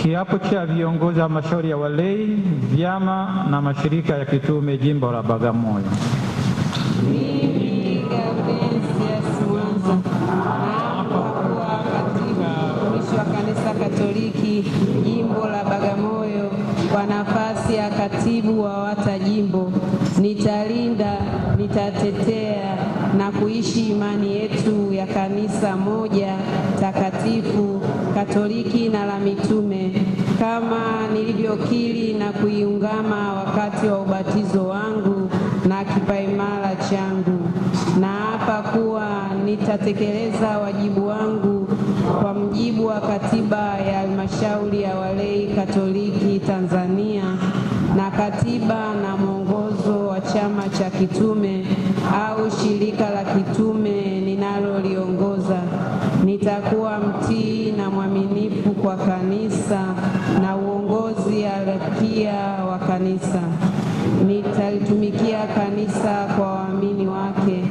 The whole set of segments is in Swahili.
Kiapo cha viongozi wa halmashauri ya walei, vyama na mashirika ya kitume jimbo la Bagamoyo. Mimi Gaudentius Mwanza naapa kuwa katibu mtumishi wa Kanisa Katoliki jimbo la Bagamoyo kwa nafasi ya katibu wa WAWATA jimbo, nitalinda, nitatetea na kuishi imani yetu ya kanisa moja takatifu Katoliki na la mitume kama nilivyokiri na kuiungama wakati wa ubatizo wangu na kipaimara changu. Naapa kuwa nitatekeleza wajibu wangu kwa mujibu wa katiba ya halmashauri ya walei Katoliki Tanzania na katiba na mwongozo wa chama cha kitume au shirika la kitume ninaloliongoza. Nitakuwa mtii na mwaminifu kwa kanisa na uongozi halisia wa kanisa. Nitalitumikia kanisa kwa waamini wake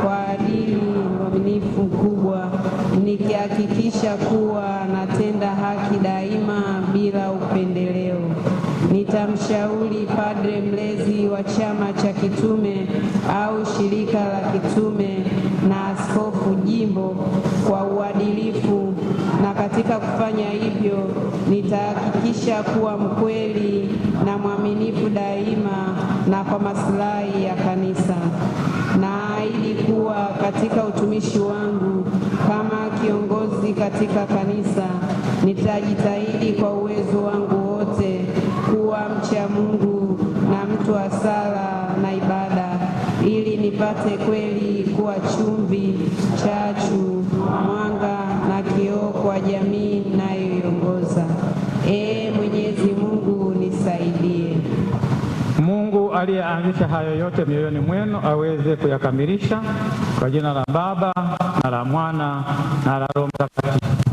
kwa adili na uaminifu mkubwa, nikihakikisha kuwa natenda haki daima bila upendeleo. Nitamshauri padre mlezi wa chama cha kitume au shirika la kitume na askofu jimbo kwa uadilifu, na katika kufanya hivyo nitahakikisha kuwa mkweli na mwaminifu daima na kwa maslahi ya kanisa. Naahidi kuwa katika utumishi wangu kama kiongozi katika kanisa nitajitahidi kwa uwezo wangu wote kuwa mcha Mungu na mtu wa sala na ibada, ili nipate kweli kuwa chumvi, chachu, mwanga na kioo kwa jamii ninayoiongoza. Mwenyezi Mungu nisaidie. Mungu aliyeanzisha hayo yote mioyoni mwenu aweze kuyakamilisha. Kwa jina la Baba na la Mwana na la Roho Mtakatifu.